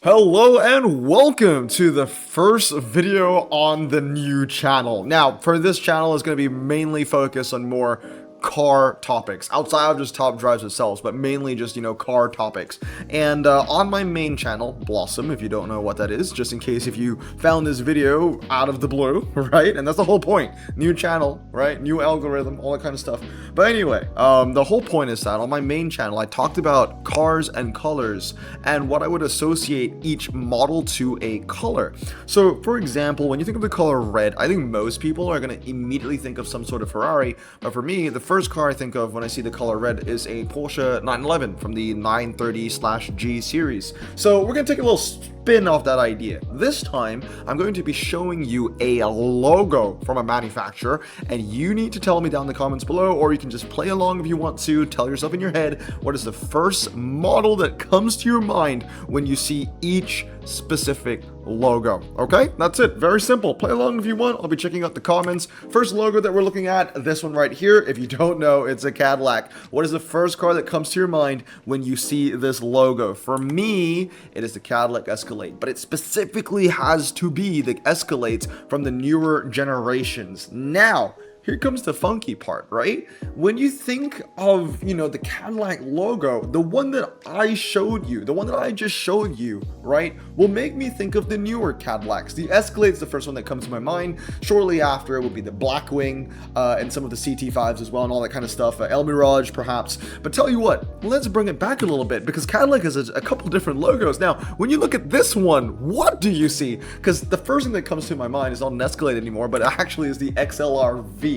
Hello and welcome to the first video on the new channel. Now, for this channel, it's going to be mainly focused on more car topics outside of just top drives themselves, but mainly just, car topics. And on my main channel, Blossom, if you don't know what that is, just in case if you found this video out of the blue, right? And that's the whole point. New channel, right? New algorithm, all that kind of stuff. But anyway, the whole point is that on my main channel, I talked about cars and colors and what I would associate each model to a color. So, for example, when you think of the color red, I think most people are going to immediately think of some sort of Ferrari. But for me, the first car I think of when I see the color red is a Porsche 911 from the 930/G series. So we're going to take a little spin off that idea. This time, I'm going to be showing you a logo from a manufacturer, and you need to tell me down in the comments below, or you can just play along if you want to. Tell yourself in your head, what is the first model that comes to your mind when you see each specific logo? Okay, that's it. Very simple. Play along if you want. I'll be checking out the comments. First logo that we're looking at, this one right here. If you don't know, it's a Cadillac. What is the first car that comes to your mind when you see this logo? For me, it is the Cadillac Escalade, but it specifically has to be the Escalades from the newer generations. Now, here comes the funky part, right? When you think of, the Cadillac logo, the one that I showed you, the one that I just showed you, right, will make me think of the newer Cadillacs. The Escalade's the first one that comes to my mind. Shortly after, it would be the Blackwing and some of the CT5s as well and all that kind of stuff. El Mirage, perhaps. But tell you what, let's bring it back a little bit because Cadillac has a couple different logos. Now, when you look at this one, what do you see? Because the first thing that comes to my mind is not an Escalade anymore, but it actually is the XLR-V.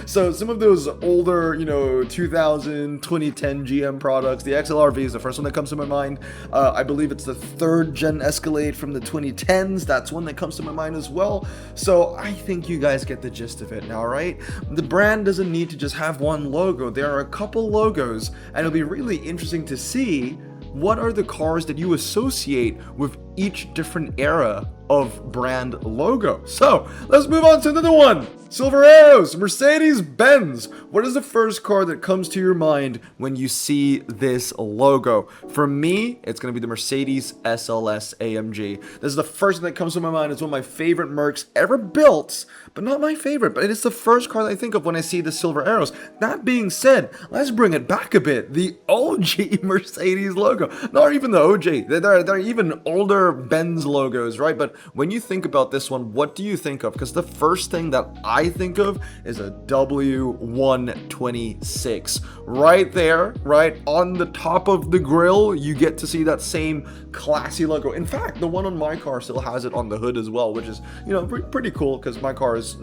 So some of those older, 2000, 2010 GM products, the XLR-V is the first one that comes to my mind. I believe it's the third gen Escalade from the 2010s. That's one that comes to my mind as well. So I think you guys get the gist of it now, right? The brand doesn't need to just have one logo. There are a couple logos, and it'll be really interesting to see what are the cars that you associate with each different era of brand logo. So let's move on to another one. Silver Arrows, Mercedes-Benz. What is the first car that comes to your mind when you see this logo? For me, it's going to be the Mercedes SLS AMG. This is the first thing that comes to my mind. It's one of my favorite Mercs ever built, but not my favorite, but it is the first car that I think of when I see the Silver Arrows. That being said, let's bring it back a bit. The OG Mercedes logo. Not even the OG. They're even older Benz logos, right? But when you think about this one, what do you think of? Because the first thing that I think of is a W126. Right there, right on the top of the grill, you get to see that same classy logo. In fact, the one on my car still has it on the hood as well, which is, pretty cool because my car is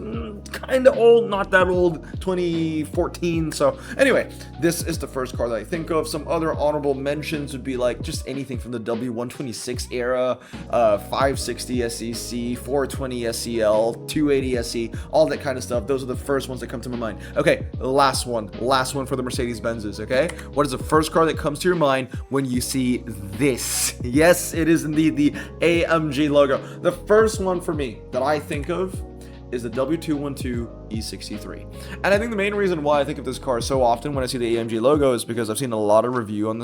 kind of old, not that old, 2014. So anyway, this is the first car that I think of. Some other honorable mentions would be like just anything from the W126 era, 560 SEC, 420 SEL, 280 SE, all that kind of stuff. Those are the first ones that come to my mind. Okay, last one for the Mercedes-Benzes, okay? What is the first car that comes to your mind when you see this? Yes, it is indeed the AMG logo. The first one for me that I think of is the W212 E63. And I think the main reason why I think of this car so often when I see the AMG logo is because I've seen a lot of reviews on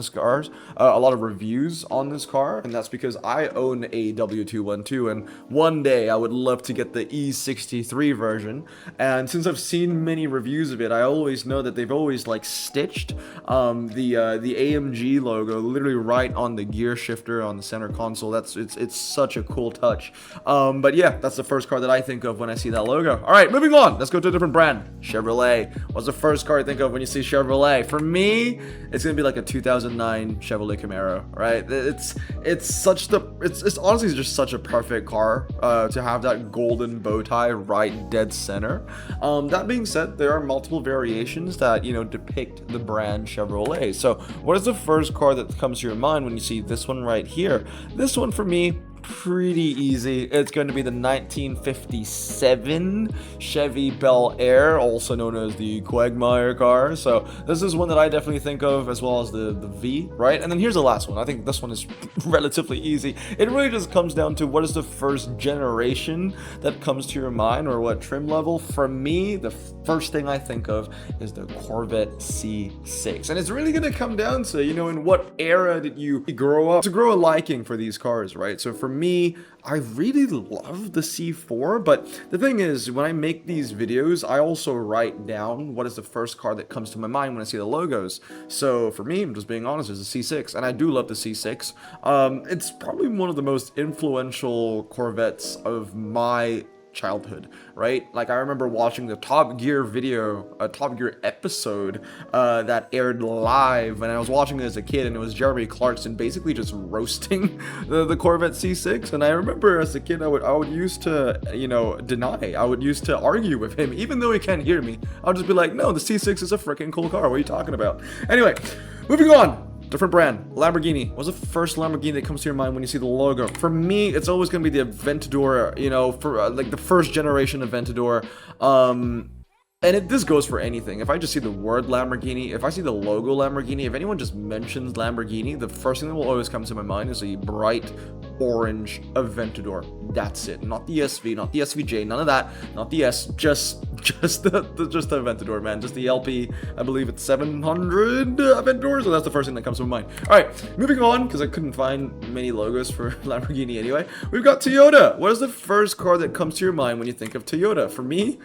this car, and that's because I own a W212, and one day I would love to get the E63 version. And since I've seen many reviews of it, I always know that they've always stitched the AMG logo literally right on the gear shifter on the center console. It's such a cool touch. But yeah, that's the first car that I think of when I see that logo. All right, moving on. Let's go to a different brand. Chevrolet. What's the first car you think of when you see Chevrolet? For me, it's gonna be like a 2009 Chevrolet Camaro, right? It's honestly just such a perfect car to have that golden bow tie right dead center. That being said, there are multiple variations that depict the brand Chevrolet. So what is the first car that comes to your mind when you see this one right here? This one for me, pretty easy. It's going to be the 1957 Chevy Bel Air, also known as the Quagmire car. So this is one that I definitely think of, as well as the V, right? And then here's the last one. I think this one is relatively easy. It really just comes down to what is the first generation that comes to your mind, or what trim level. For me, the first thing I think of is the Corvette C6. And it's really going to come down to, you know, in what era did you grow up to grow a liking for these cars, right? So for me, I really love the C4, but the thing is, when I make these videos, I also write down what is the first car that comes to my mind when I see the logos. So for me, I'm just being honest, it's the C6, and I do love the C6. It's probably one of the most influential Corvettes of my childhood, right? Like, I remember watching the Top Gear video, a Top Gear episode that aired live, and I was watching it as a kid, and it was Jeremy Clarkson basically just roasting the Corvette C6. And I remember as a kid, I would used to, you know, I would used to argue with him, even though he can't hear me. I'll just be like, no, the C6 is a freaking cool car. What are you talking about? Anyway, moving on. Different brand, Lamborghini. What's the first Lamborghini that comes to your mind when you see the logo? For me, it's always going to be the Aventador, you know, for like the first generation Aventador. And this goes for anything. If I just see the word Lamborghini, if I see the logo Lamborghini, if anyone just mentions Lamborghini, the first thing that will always come to my mind is a bright orange Aventador. That's it. Not the SV, not the SVJ, none of that. Not the S, just the Aventador, man. Just the LP. I believe it's 700 Aventador, so that's the first thing that comes to my mind. All right, moving on, because I couldn't find many logos for Lamborghini anyway. We've got Toyota. What is the first car that comes to your mind when you think of Toyota? For me,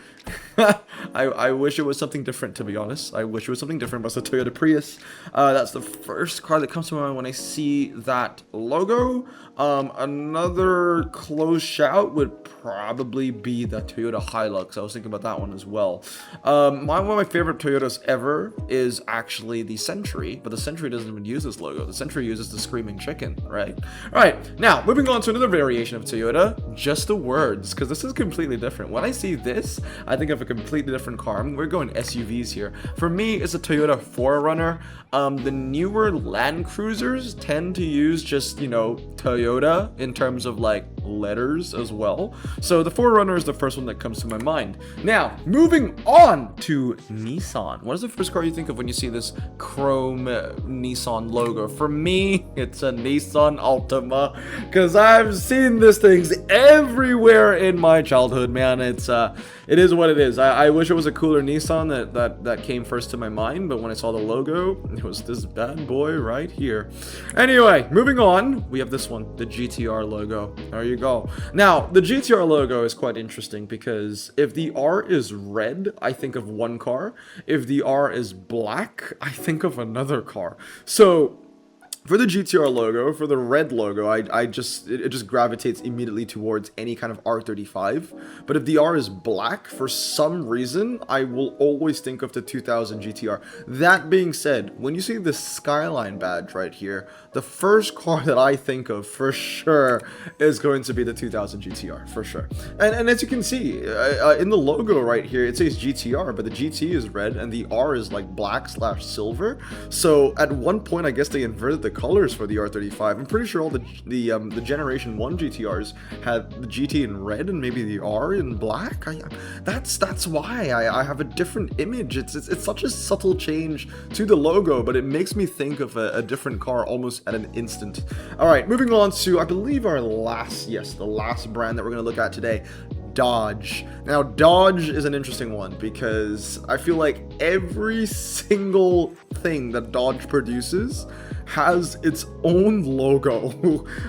I wish it was something different, to be honest. I wish it was something different, but it's the Toyota Prius. That's the first car that comes to my mind when I see that logo. Another close shout would probably be the Toyota Hilux. I was thinking about that one as well. One of my favorite Toyotas ever is actually the Century, but the Century doesn't even use this logo. The Century uses the Screaming Chicken, right? All right, now moving on to another variation of Toyota, just the words, because this is completely different. When I see this, I think of a completely different car. I mean, we're going SUVs here. For me, it's a Toyota 4Runner. The newer Land Cruisers tend to use just, you know, Toyota in terms of like letters as well. So the 4Runner is the first one that comes to my mind. Now, moving on to Nissan. What is the first car you think of when you see this chrome Nissan logo? For me, it's a Nissan Altima, because I've seen these things everywhere in my childhood, man. It is what it is. I wish it was a cooler Nissan that came first to my mind, but when I saw the logo, it was this bad boy right here. Anyway, moving on, we have this one, the GTR logo. There you go. Now, the GTR logo is quite interesting because if the R is red, I think of one car. If the R is black, I think of another car. So for the GTR logo, for the red logo, it just gravitates immediately towards any kind of R35. But if the R is black, for some reason, I will always think of the 2000 GTR. That being said, when you see the Skyline badge right here, the first car that I think of for sure is going to be the 2000 GTR, for sure. And as you can see, in the logo right here, it says GTR, but the GT is red and the R is like black/silver. So at one point, I guess they inverted the colors for the R35. I'm pretty sure all the Generation 1 GTRs had the GT in red and maybe the R in black. That's why I have a different image. It's such a subtle change to the logo, but it makes me think of a different car almost at an instant. All right, moving on to, I believe, the last brand that we're going to look at today, Dodge. Now, Dodge is an interesting one because I feel like every single thing that Dodge produces has its own logo.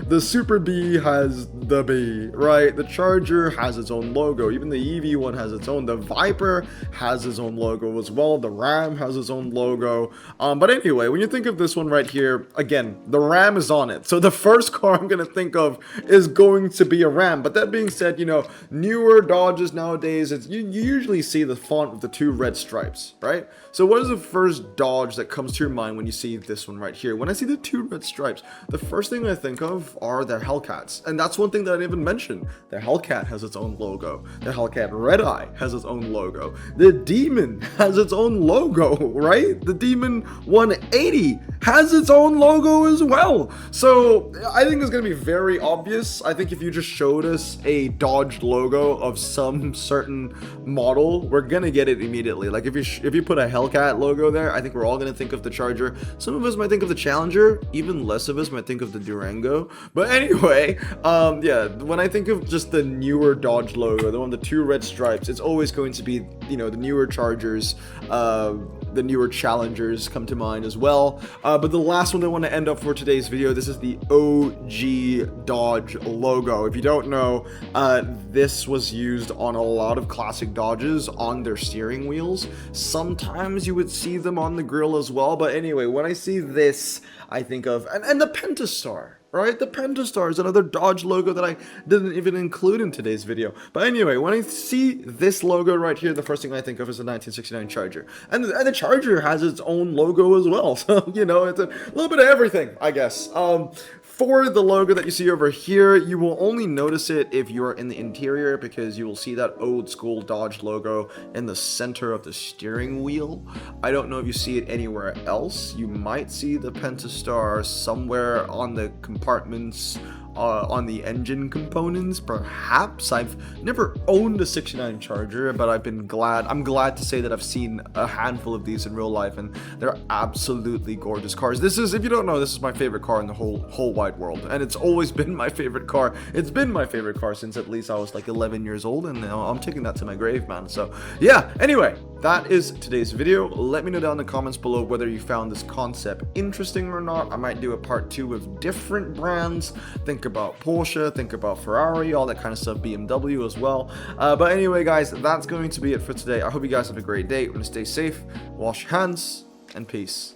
The Super Bee has the B, right? The Charger has its own logo. Even the EV one has its own. The Viper has its own logo as well. The Ram has its own logo. But anyway, when you think of this one right here, again, the Ram is on it. So the first car I'm going to think of is going to be a Ram. But that being said, you know, newer Dodges nowadays, you usually see the font with the two red stripes, right? So what is the first Dodge that comes to your mind when you see this one right here? When I I see the 2 red stripes, the first thing I think of are the Hellcats. And that's one thing that I didn't even mention. The Hellcat has its own logo. The Hellcat Red Eye has its own logo. The Demon has its own logo, right? The Demon 180 has its own logo as well. So I think it's going to be very obvious. I think if you just showed us a Dodge logo of some certain model, we're going to get it immediately. Like if you put a Hellcat logo there, I think we're all going to think of the Charger. Some of us might think of the Challenger, even less of us might think of the Durango. But anyway, yeah, when I think of just the newer Dodge logo, the one with the 2 red stripes, it's always going to be, you know, the newer Chargers, the newer Challengers come to mind as well. But the last one I want to end up for today's video, this is the OG Dodge logo. If you don't know, this was used on a lot of classic Dodges on their steering wheels. Sometimes you would see them on the grill as well. But anyway, when I see this, I think of, and the Pentastar. Right, the Pentastar is another Dodge logo that I didn't even include in today's video. But anyway, when I see this logo right here, the first thing I think of is the 1969 Charger. And the Charger has its own logo as well. So, you know, it's a little bit of everything, I guess. For the logo that you see over here, you will only notice it if you are in the interior, because you will see that old school Dodge logo in the center of the steering wheel. I don't know if you see it anywhere else. You might see the Pentastar somewhere on the compartments, on the engine components, perhaps. I've never owned a 69 Charger, but I'm glad to say that I've seen a handful of these in real life, and they're absolutely gorgeous cars. This is, if you don't know, this is my favorite car in the whole wide world, and it's always been my favorite car. It's been my favorite car since at least I was like 11 years old, and I'm taking that to my grave, man. So yeah, anyway, that is today's video. Let me know down in the comments below whether you found this concept interesting or not. I might do a part 2 with different brands. Think about Porsche, think about Ferrari, all that kind of stuff, BMW as well. But anyway, guys, that's going to be it for today. I hope you guys have a great day. We're going to stay safe, wash your hands, and peace.